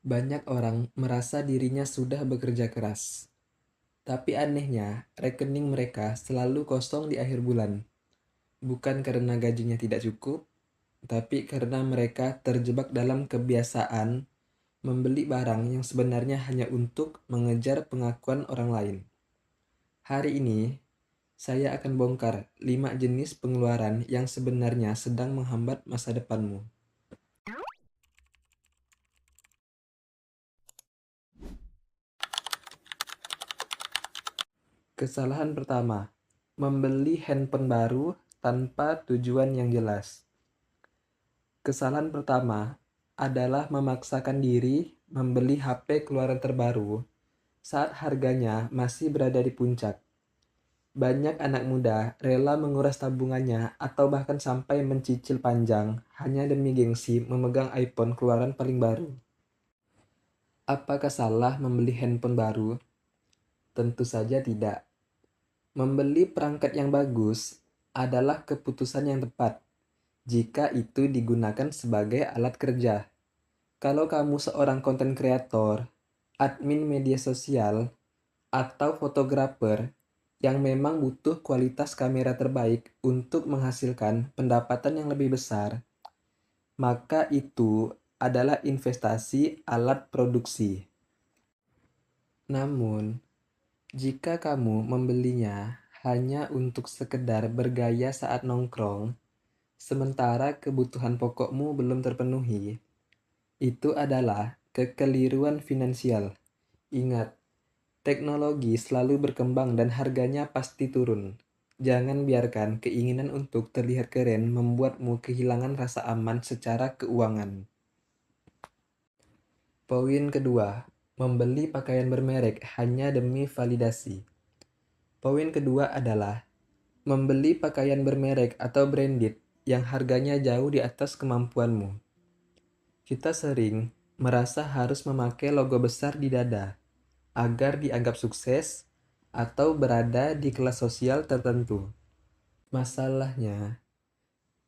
Banyak orang merasa dirinya sudah bekerja keras, tapi anehnya rekening mereka selalu kosong di akhir bulan. Bukan karena gajinya tidak cukup, tapi karena mereka terjebak dalam kebiasaan membeli barang yang sebenarnya hanya untuk mengejar pengakuan orang lain. Hari ini, saya akan bongkar 5 jenis pengeluaran yang sebenarnya sedang menghambat masa depanmu. Kesalahan pertama, membeli handphone baru tanpa tujuan yang jelas. Kesalahan pertama adalah memaksakan diri membeli HP keluaran terbaru saat harganya masih berada di puncak. Banyak anak muda rela menguras tabungannya atau bahkan sampai mencicil panjang hanya demi gengsi memegang iPhone keluaran paling baru. Apakah salah membeli handphone baru? Tentu saja tidak. Membeli perangkat yang bagus adalah keputusan yang tepat jika itu digunakan sebagai alat kerja. Kalau kamu seorang konten kreator, admin media sosial, atau fotografer yang memang butuh kualitas kamera terbaik untuk menghasilkan pendapatan yang lebih besar, maka itu adalah investasi alat produksi. Namun, jika kamu membelinya hanya untuk sekedar bergaya saat nongkrong, sementara kebutuhan pokokmu belum terpenuhi, itu adalah kekeliruan finansial. Ingat, teknologi selalu berkembang dan harganya pasti turun. Jangan biarkan keinginan untuk terlihat keren membuatmu kehilangan rasa aman secara keuangan. Poin kedua, membeli pakaian bermerek hanya demi validasi. Poin kedua adalah membeli pakaian bermerek atau branded yang harganya jauh di atas kemampuanmu. Kita sering merasa harus memakai logo besar di dada agar dianggap sukses atau berada di kelas sosial tertentu. Masalahnya,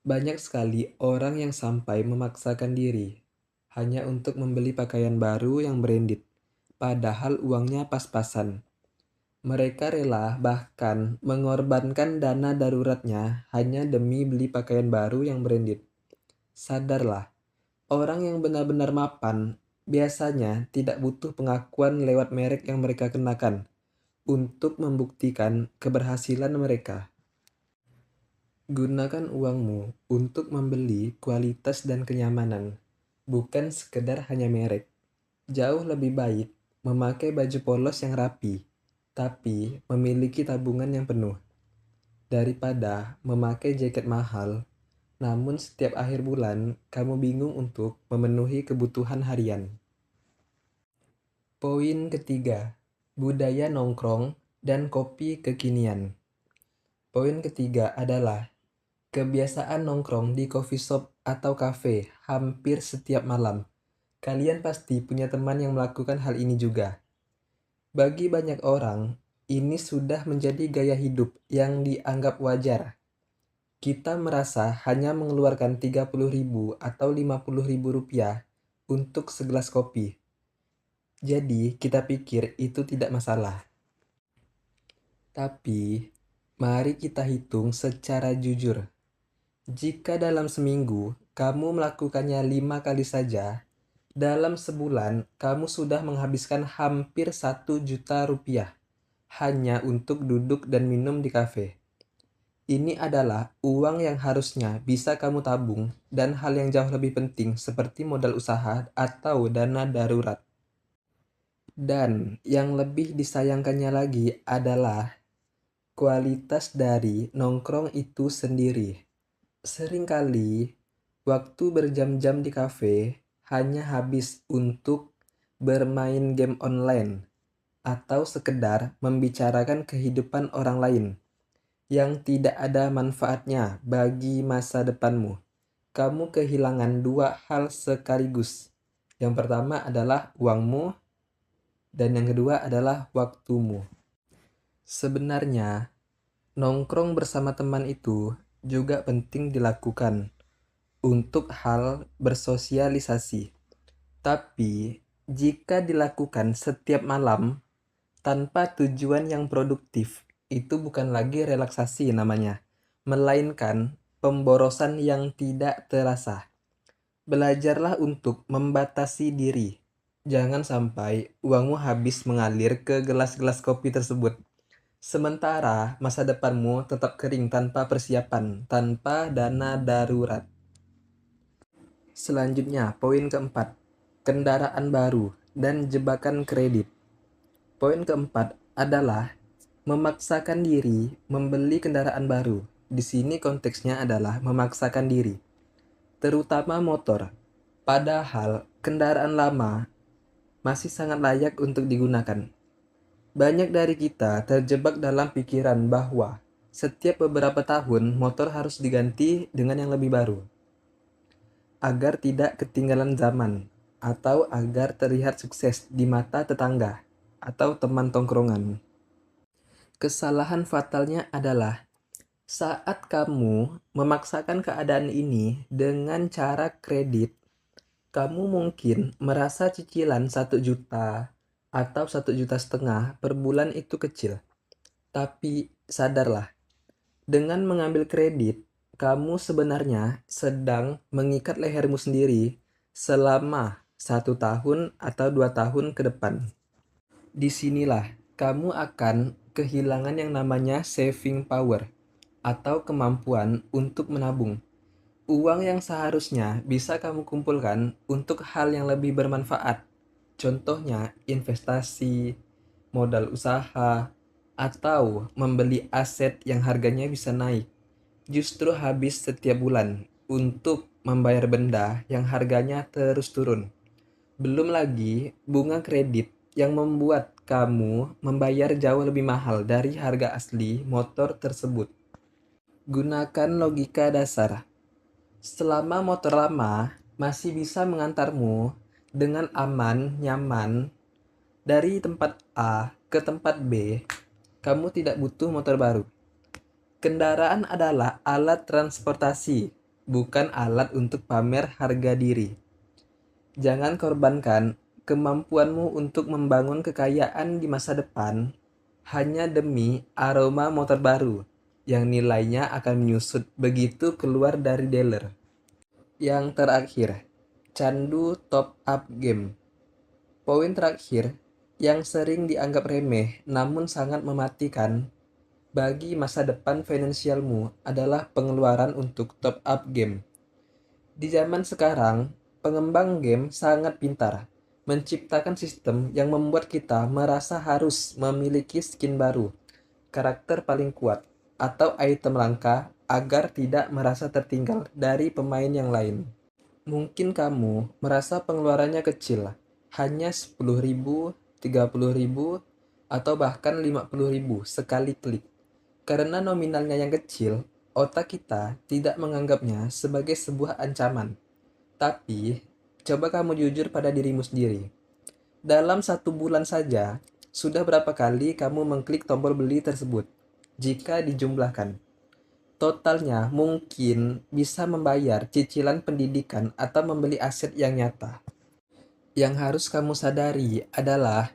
banyak sekali orang yang sampai memaksakan diri hanya untuk membeli pakaian baru yang branded, padahal uangnya pas-pasan. Mereka rela bahkan mengorbankan dana daruratnya hanya demi beli pakaian baru yang branded. Sadarlah, orang yang benar-benar mapan biasanya tidak butuh pengakuan lewat merek yang mereka kenakan untuk membuktikan keberhasilan mereka. Gunakan uangmu untuk membeli kualitas dan kenyamanan, bukan sekedar hanya merek. Jauh lebih baik memakai baju polos yang rapi, tapi memiliki tabungan yang penuh, daripada memakai jaket mahal, namun setiap akhir bulan kamu bingung untuk memenuhi kebutuhan harian. Poin ketiga, budaya nongkrong dan kopi kekinian. Poin ketiga adalah kebiasaan nongkrong di coffee shop atau cafe hampir setiap malam. Kalian pasti punya teman yang melakukan hal ini juga. Bagi banyak orang, ini sudah menjadi gaya hidup yang dianggap wajar. Kita merasa hanya mengeluarkan 30.000 atau 50.000 rupiah untuk segelas kopi. Jadi, kita pikir itu tidak masalah. Tapi, mari kita hitung secara jujur. Jika dalam seminggu kamu melakukannya 5 kali saja, dalam sebulan kamu sudah menghabiskan hampir 1 juta rupiah hanya untuk duduk dan minum di kafe. Ini adalah uang yang harusnya bisa kamu tabung dan hal yang jauh lebih penting seperti modal usaha atau dana darurat. Dan yang lebih disayangkannya lagi adalah kualitas dari nongkrong itu sendiri. Seringkali waktu berjam-jam di kafe hanya habis untuk bermain game online atau sekedar membicarakan kehidupan orang lain yang tidak ada manfaatnya bagi masa depanmu. Kamu kehilangan dua hal sekaligus. Yang pertama adalah uangmu, dan yang kedua adalah waktumu. Sebenarnya, nongkrong bersama teman itu juga penting dilakukan untuk hal bersosialisasi. Tapi, Jika dilakukan setiap malam tanpa tujuan yang produktif, itu bukan lagi relaksasi namanya, melainkan pemborosan yang tidak terasa. Belajarlah untuk membatasi diri. Jangan sampai uangmu habis mengalir ke gelas-gelas kopi tersebut. Sementara masa depanmu tetap kering tanpa persiapan, tanpa dana darurat. Selanjutnya, poin keempat, kendaraan baru dan jebakan kredit. Poin keempat adalah memaksakan diri membeli kendaraan baru. Di sini konteksnya adalah memaksakan diri, terutama motor. Padahal kendaraan lama masih sangat layak untuk digunakan. Banyak dari kita terjebak dalam pikiran bahwa setiap beberapa tahun motor harus diganti dengan yang lebih baru, agar tidak ketinggalan zaman, atau agar terlihat sukses di mata tetangga atau teman tongkrongan. Kesalahan fatalnya adalah saat kamu memaksakan keadaan ini dengan cara kredit, kamu mungkin merasa cicilan 1 juta atau 1,5 juta per bulan itu kecil. Tapi sadarlah, dengan mengambil kredit, kamu sebenarnya sedang mengikat lehermu sendiri selama 1 tahun atau 2 tahun ke depan. Disinilah kamu akan kehilangan yang namanya saving power atau kemampuan untuk menabung. Uang yang seharusnya bisa kamu kumpulkan untuk hal yang lebih bermanfaat. Contohnya investasi, modal usaha, atau membeli aset yang harganya bisa naik. Justru habis setiap bulan untuk membayar benda yang harganya terus turun. Belum lagi bunga kredit yang membuat kamu membayar jauh lebih mahal dari harga asli motor tersebut. Gunakan logika dasar. Selama motor lama masih bisa mengantarmu dengan aman, nyaman dari tempat A ke tempat B, kamu tidak butuh motor baru. Kendaraan adalah alat transportasi, bukan alat untuk pamer harga diri. Jangan korbankan kemampuanmu untuk membangun kekayaan di masa depan hanya demi aroma motor baru yang nilainya akan menyusut begitu keluar dari dealer. Yang terakhir, candu top up game. Poin terakhir yang sering dianggap remeh namun sangat mematikan bagi masa depan finansialmu adalah pengeluaran untuk top up game. Di zaman sekarang, pengembang game sangat pintar menciptakan sistem yang membuat kita merasa harus memiliki skin baru, karakter paling kuat, atau item langka agar tidak merasa tertinggal dari pemain yang lain. Mungkin kamu merasa pengeluarannya kecil, hanya 10.000, 30.000, atau bahkan 50.000 sekali klik. Karena nominalnya yang kecil, otak kita tidak menganggapnya sebagai sebuah ancaman. Tapi, coba kamu jujur pada dirimu sendiri. Dalam 1 bulan saja, sudah berapa kali kamu mengklik tombol beli tersebut? Jika dijumlahkan, totalnya mungkin bisa membayar cicilan pendidikan atau membeli aset yang nyata. Yang harus kamu sadari adalah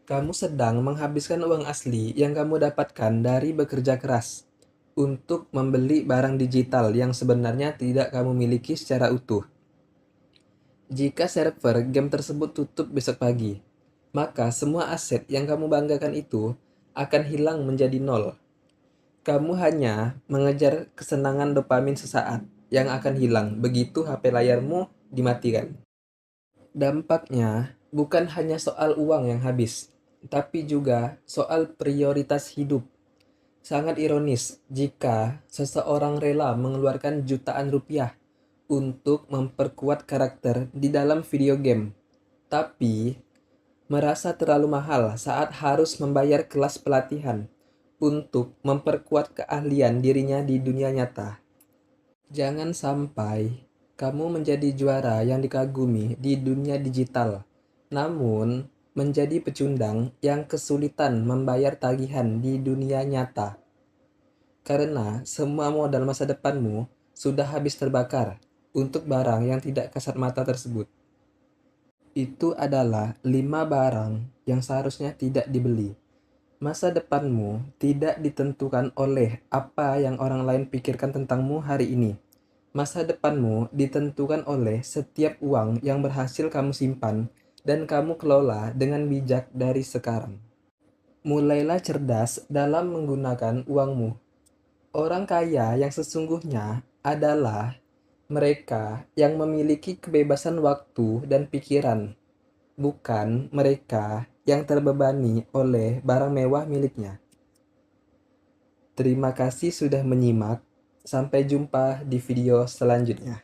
kamu sedang menghabiskan uang asli yang kamu dapatkan dari bekerja keras untuk membeli barang digital yang sebenarnya tidak kamu miliki secara utuh. Jika server game tersebut tutup besok pagi, maka semua aset yang kamu banggakan itu akan hilang menjadi nol. Kamu hanya mengejar kesenangan dopamin sesaat yang akan hilang begitu HP layarmu dimatikan. Dampaknya bukan hanya soal uang yang habis, tapi juga soal prioritas hidup. Sangat ironis jika seseorang rela mengeluarkan jutaan rupiah untuk memperkuat karakter di dalam video game, tapi merasa terlalu mahal saat harus membayar kelas pelatihan untuk memperkuat keahlian dirinya di dunia nyata. Jangan sampai kamu menjadi juara yang dikagumi di dunia digital, namun menjadi pecundang yang kesulitan membayar tagihan di dunia nyata. Karena semua modal masa depanmu sudah habis terbakar untuk barang yang tidak kasat mata tersebut. Itu adalah 5 barang yang seharusnya tidak dibeli. Masa depanmu tidak ditentukan oleh apa yang orang lain pikirkan tentangmu hari ini. Masa depanmu ditentukan oleh setiap uang yang berhasil kamu simpan dan kamu kelola dengan bijak dari sekarang. Mulailah cerdas dalam menggunakan uangmu. Orang kaya yang sesungguhnya adalah mereka yang memiliki kebebasan waktu dan pikiran, bukan mereka yang terbebani oleh barang mewah miliknya. Terima kasih sudah menyimak. Sampai jumpa di video selanjutnya.